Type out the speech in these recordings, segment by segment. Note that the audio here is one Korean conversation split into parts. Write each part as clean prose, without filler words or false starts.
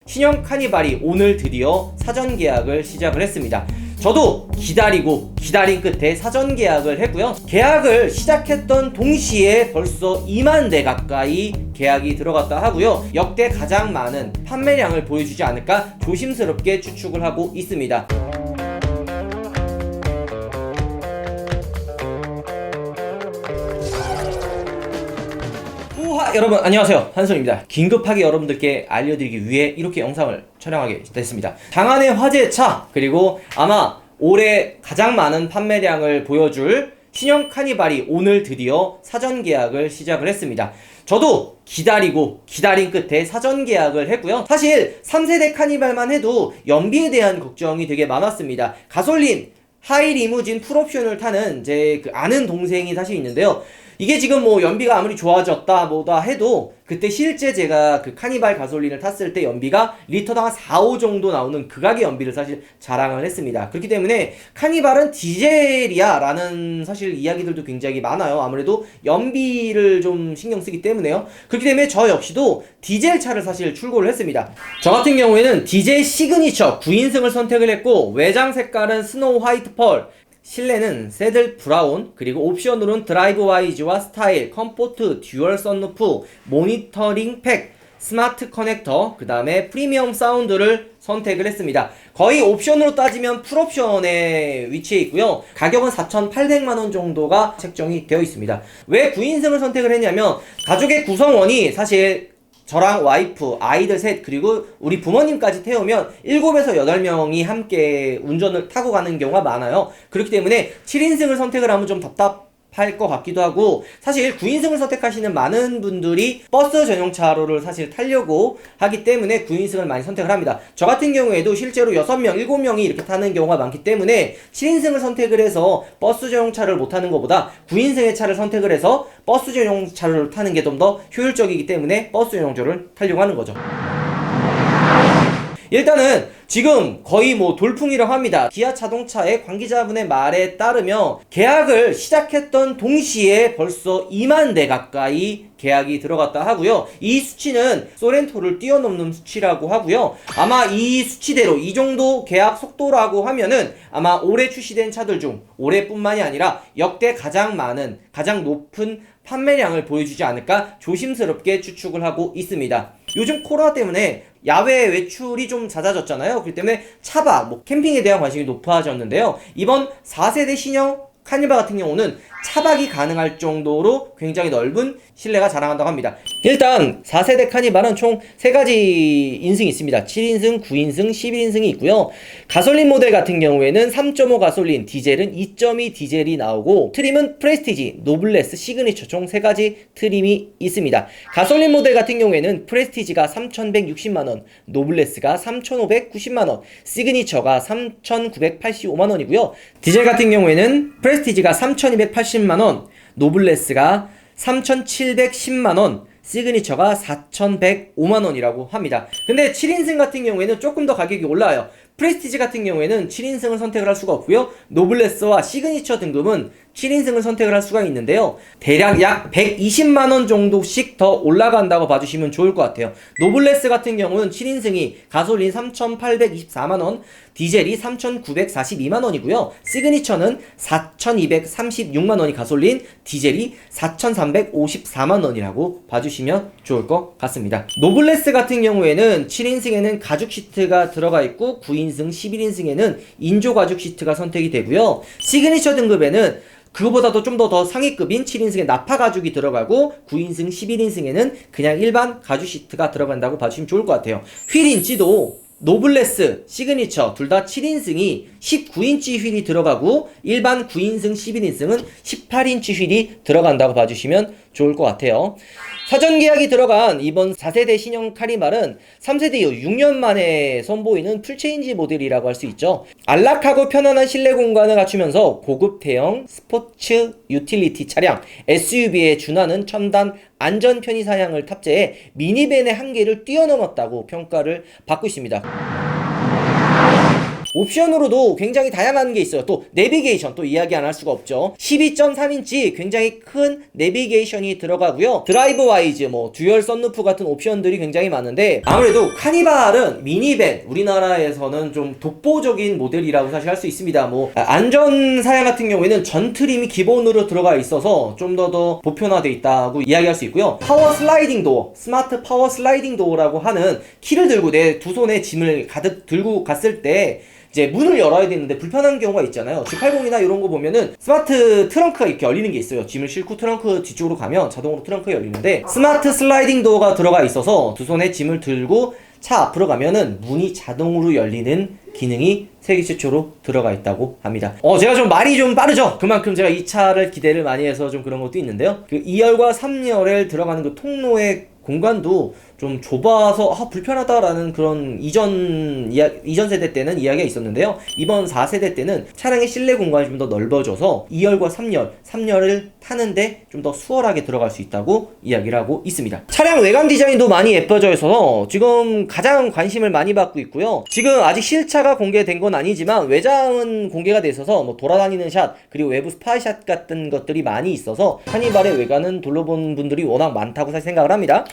신형 카니발이 오늘 드디어 사전 계약을 시작을 했습니다. 저도 기다린 끝에 사전 계약을 했고요. 계약을 시작했던 동시에 벌써 2만 대 가까이 계약이 들어갔다 하고요. 역대 가장 많은 판매량을 보여주지 않을까 조심스럽게 추측을 하고 있습니다. 여러분 안녕하세요, 한솔입니다. 긴급하게 여러분들께 알려드리기 위해 이렇게 영상을 촬영하게 됐습니다. 장안의 화제차, 그리고 아마 올해 가장 많은 판매량을 보여줄 신형 카니발이 오늘 드디어 사전 계약을 시작을 했습니다. 저도 기다린 끝에 사전 계약을 했고요. 사실 3세대 카니발만 해도 연비에 대한 걱정이 되게 많았습니다. 가솔린 하이 리무진 풀옵션을 타는 제 아는 동생이 사실 있는데요. 이게 지금 뭐 연비가 아무리 좋아졌다 뭐다 해도 그때 실제 제가 그 카니발 가솔린을 탔을 때 연비가 리터당 한 4, 5 정도 나오는 극악의 연비를 사실 자랑을 했습니다. 그렇기 때문에 카니발은 디젤이야 라는 사실 이야기들도 굉장히 많아요. 아무래도 연비를 좀 신경 쓰기 때문에요. 그렇기 때문에 저 역시도 디젤 차를 사실 출고를 했습니다. 저 같은 경우에는 디젤 시그니처 9인승을 선택을 했고, 외장 색깔은 스노우 화이트 펄, 실내는 새들 브라운, 그리고 옵션으로는 드라이브 와이즈와 스타일, 컴포트, 듀얼 선루프, 모니터링 팩, 스마트 커넥터, 그 다음에 프리미엄 사운드를 선택을 했습니다. 거의 옵션으로 따지면 풀옵션에 위치해 있고요. 가격은 4,800만원 정도가 책정이 되어 있습니다. 왜 9인승을 선택을 했냐면, 가족의 구성원이 사실 저랑 와이프, 아이들 셋, 그리고 우리 부모님까지 태우면 7에서 8명이 함께 운전을 타고 가는 경우가 많아요. 그렇기 때문에 7인승을 선택을 하면 좀 답답할 것 같기도 하고, 사실 9인승을 선택하시는 많은 분들이 버스 전용차로를 사실 타려고 하기 때문에 9인승을 많이 선택을 합니다. 저 같은 경우에도 실제로 6명, 7명이 이렇게 타는 경우가 많기 때문에 7인승을 선택을 해서 버스 전용차를 못 타는 것보다 9인승의 차를 선택을 해서 버스 전용차를 타는 게 좀 더 효율적이기 때문에 버스 전용차를 타려고 하는 거죠. 일단은 지금 거의 뭐 돌풍이라고 합니다. 기아 자동차의 관계자분의 말에 따르면 계약을 시작했던 동시에 벌써 2만 대 가까이 계약이 들어갔다 하고요. 이 수치는 소렌토를 뛰어넘는 수치라고 하고요. 아마 이 수치대로 이 정도 계약 속도라고 하면은 아마 올해 출시된 차들 중, 올해뿐만이 아니라 역대 가장 많은, 가장 높은 판매량을 보여주지 않을까 조심스럽게 추측을 하고 있습니다. 요즘 코로나 때문에 야외 외출이 좀 잦아졌잖아요. 그렇기 때문에 차박, 캠핑에 대한 관심이 높아졌는데요. 이번 4세대 신형 카니발 같은 경우는 차박이 가능할 정도로 굉장히 넓은 실내가 자랑한다고 합니다. 일단 4세대 카니발은 총 3가지 인승이 있습니다. 7인승, 9인승, 11인승이 있고요. 가솔린 모델 같은 경우에는 3.5 가솔린, 디젤은 2.2 디젤이 나오고, 트림은 프레스티지, 노블레스, 시그니처 총 3가지 트림이 있습니다. 가솔린 모델 같은 경우에는 프레스티지가 3,160만원, 노블레스가 3,590만원, 시그니처가 3,985만원이고요. 디젤 같은 경우에는 프레스티지가 3,280만원, 노블레스가 3,710만원, 시그니처가 4,105만원이라고 합니다. 근데 7인승 같은 경우에는 조금 더 가격이 올라요. 프레스티지 같은 경우에는 7인승을 선택을 할 수가 없고요. 노블레스와 시그니처 등급은 7인승을 선택을 할 수가 있는데요. 대략 약 120만원 정도씩 더 올라간다고 봐주시면 좋을 것 같아요. 노블레스 같은 경우는 7인승이 가솔린 3,824만원, 디젤이 3,942만원이고요. 시그니처는 4,236만원이 가솔린, 디젤이 4,354만원이라고 봐주시면 좋을 것 같습니다. 노블레스 같은 경우에는 7인승에는 가죽 시트가 들어가 있고, 9인승, 11인승에는 인조 가죽 시트가 선택이 되고요. 시그니처 등급에는 그거보다도 좀 더 상위급인 7인승에 나파 가죽이 들어가고, 9인승, 11인승에는 그냥 일반 가죽 시트가 들어간다고 봐주시면 좋을 것 같아요. 휠 인치도 노블레스, 시그니처 둘 다 7인승이 19인치 휠이 들어가고, 일반 9인승, 11인승은 18인치 휠이 들어간다고 봐주시면 좋을 것 같아요. 사전 계약이 들어간 이번 4세대 신형 카니발은 3세대 이후 6년 만에 선보이는 풀체인지 모델이라고 할 수 있죠. 안락하고 편안한 실내 공간을 갖추면서 고급 대형 스포츠 유틸리티 차량, SUV에 준하는 첨단 안전 편의 사양을 탑재해 미니밴의 한계를 뛰어넘었다고 평가를 받고 있습니다. 옵션으로도 굉장히 다양한 게 있어요. 또 내비게이션 또 이야기 안 할 수가 없죠. 12.3인치 굉장히 큰 내비게이션이 들어가고요. 드라이브 와이즈 뭐 듀얼 썬루프 같은 옵션들이 굉장히 많은데, 아무래도 카니발은 미니밴, 우리나라에서는 좀 독보적인 모델이라고 사실 할 수 있습니다. 뭐 안전 사양 같은 경우에는 전 트림이 기본으로 들어가 있어서 좀 더 보편화되어 있다고 이야기할 수 있고요. 파워 슬라이딩 도어, 스마트 파워 슬라이딩 도어라고 하는, 키를 들고 내 두 손에 짐을 가득 들고 갔을 때 이제 문을 열어야 되는데 불편한 경우가 있잖아요. G80이나 이런 거 보면은 스마트 트렁크가 이렇게 열리는 게 있어요. 짐을 싣고 트렁크 뒤쪽으로 가면 자동으로 트렁크가 열리는데, 스마트 슬라이딩 도어가 들어가 있어서 두 손에 짐을 들고 차 앞으로 가면은 문이 자동으로 열리는 기능이 세계 최초로 들어가 있다고 합니다. 제가 좀 말이 좀 빠르죠? 그만큼 제가 이 차를 기대를 많이 해서 좀 그런 것도 있는데요. 그 2열과 3열에 들어가는 그 통로의 공간도 좀 좁아서 불편하다라는 그런 이전 세대 때는 이야기가 있었는데요. 이번 4세대 때는 차량의 실내 공간이 좀 더 넓어져서 2열과 3열을 타는데 좀 더 수월하게 들어갈 수 있다고 이야기를 하고 있습니다. 차량 외관 디자인도 많이 예뻐져 있어서 지금 가장 관심을 많이 받고 있고요. 지금 아직 실차가 공개된 건 아니지만 외장은 공개가 돼 있어서 뭐 돌아다니는 샷, 그리고 외부 스파이샷 같은 것들이 많이 있어서 카니발의 외관은 둘러본 분들이 워낙 많다고 사실 생각을 합니다.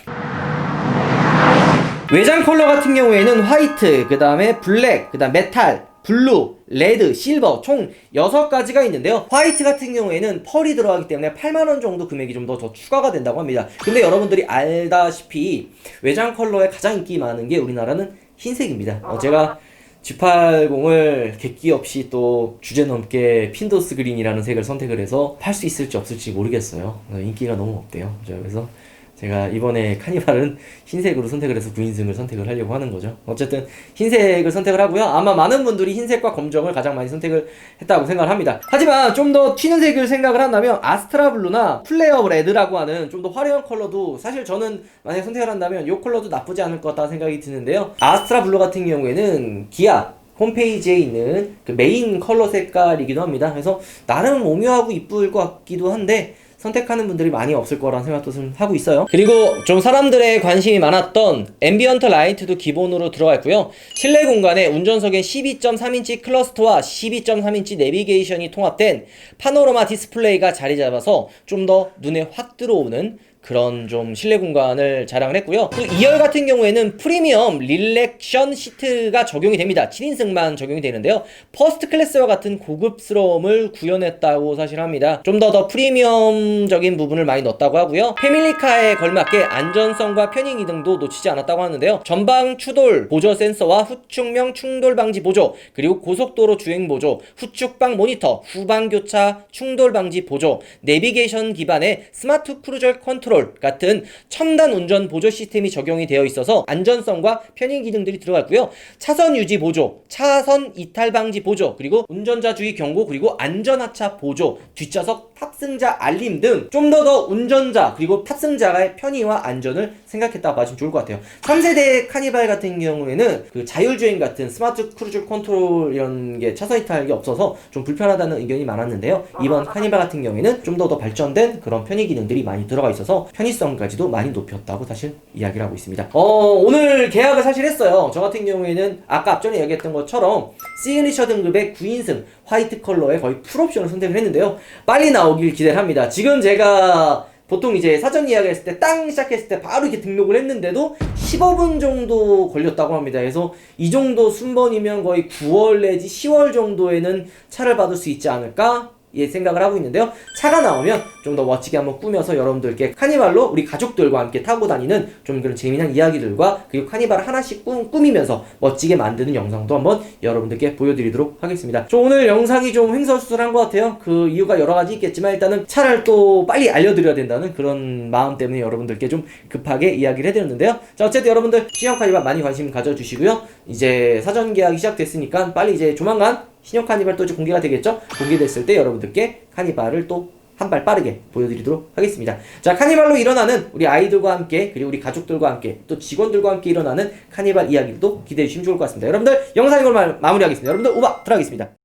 외장 컬러 같은 경우에는 화이트, 그 다음에 블랙, 그 다음 메탈, 블루, 레드, 실버 총 6가지가 있는데요. 화이트 같은 경우에는 펄이 들어가기 때문에 8만원 정도 금액이 좀 더 추가가 된다고 합니다. 근데 여러분들이 알다시피 외장 컬러에 가장 인기 많은 게 우리나라는 흰색입니다. 제가 G80을 객기 없이 또 주제넘게 핀도스 그린이라는 색을 선택을 해서 팔 수 있을지 없을지 모르겠어요. 인기가 너무 없대요. 그래서 제가 이번에 카니발은 흰색으로 선택을 해서 9인승을 선택을 하려고 하는 거죠. 어쨌든 흰색을 선택을 하고요. 아마 많은 분들이 흰색과 검정을 가장 많이 선택을 했다고 생각을 합니다. 하지만 좀 더 튀는 색을 생각을 한다면 아스트라 블루나 플레어 레드라고 하는 좀 더 화려한 컬러도 사실 저는 만약에 선택을 한다면 이 컬러도 나쁘지 않을 것 같다는 생각이 드는데요. 아스트라 블루 같은 경우에는 기아 홈페이지에 있는 그 메인 컬러 색깔이기도 합니다. 그래서 나름 오묘하고 이쁠 것 같기도 한데 선택하는 분들이 많이 없을 거라는 생각도 좀 하고 있어요. 그리고 좀 사람들의 관심이 많았던 앰비언트 라이트도 기본으로 들어가 있고요. 실내 공간에 운전석에 12.3인치 클러스터와 12.3인치 내비게이션이 통합된 파노라마 디스플레이가 자리 잡아서 좀 더 눈에 확 들어오는 그런 좀 실내 공간을 자랑을 했고요. 그리고 2열 같은 경우에는 프리미엄 릴렉션 시트가 적용이 됩니다. 7인승만 적용이 되는데요. 퍼스트 클래스와 같은 고급스러움을 구현했다고 사실 합니다. 좀 더 프리미엄적인 부분을 많이 넣었다고 하고요. 패밀리카에 걸맞게 안전성과 편의 기능도 놓치지 않았다고 하는데요. 전방 추돌 보조 센서와 후측명 충돌 방지 보조, 그리고 고속도로 주행 보조, 후측방 모니터, 후방 교차 충돌 방지 보조, 내비게이션 기반의 스마트 크루저 컨트롤 같은 첨단 운전 보조 시스템이 적용이 되어 있어서 안전성과 편의 기능들이 들어갔고요. 차선 유지 보조, 차선 이탈 방지 보조, 그리고 운전자 주의 경고, 그리고 안전하차 보조, 뒷좌석 탑승자 알림 등 좀 더 운전자 그리고 탑승자의 편의와 안전을 생각했다고 봐주면 좋을 것 같아요. 3세대 카니발 같은 경우에는 그 자율주행 같은 스마트 크루즈 컨트롤 이런 게 차선 이탈이 없어서 좀 불편하다는 의견이 많았는데요. 이번 카니발 같은 경우에는 좀 더 발전된 그런 편의 기능들이 많이 들어가 있어서 편의성까지도 많이 높였다고 사실 이야기를 하고 있습니다. 오늘 계약을 사실 했어요. 저 같은 경우에는 아까 앞전에 얘기했던 것처럼 시그니처 등급의 9인승 화이트 컬러에 거의 풀옵션을 선택을 했는데요. 빨리 나오길 기대를 합니다. 지금 제가 보통 이제 사전 예약했을 때 땅 시작했을 때 바로 이렇게 등록을 했는데도 15분 정도 걸렸다고 합니다. 그래서 이 정도 순번이면 거의 9월 내지 10월 정도에는 차를 받을 수 있지 않을까? 생각을 하고 있는데요. 차가 나오면 좀 더 멋지게 한번 꾸며서 여러분들께 카니발로 우리 가족들과 함께 타고 다니는 좀 그런 재미난 이야기들과 그리고 카니발을 하나씩 꾸미면서 멋지게 만드는 영상도 한번 여러분들께 보여드리도록 하겠습니다. 오늘 영상이 좀 횡설수설한 것 같아요. 그 이유가 여러 가지 있겠지만 일단은 차를 또 빨리 알려드려야 된다는 그런 마음 때문에 여러분들께 좀 급하게 이야기를 해드렸는데요. 자, 어쨌든 여러분들 신형 카니발 많이 관심 가져주시고요. 이제 사전 계약이 시작됐으니까 빨리 이제 조만간 신형 카니발 또 이제 공개가 되겠죠? 공개됐을 때 여러분들께 카니발을 또 한 발 빠르게 보여드리도록 하겠습니다. 자, 카니발로 일어나는 우리 아이들과 함께 그리고 우리 가족들과 함께 또 직원들과 함께 일어나는 카니발 이야기도 기대해 주시면 좋을 것 같습니다. 여러분들 영상 이걸 마무리하겠습니다. 여러분들 오바 들어가겠습니다.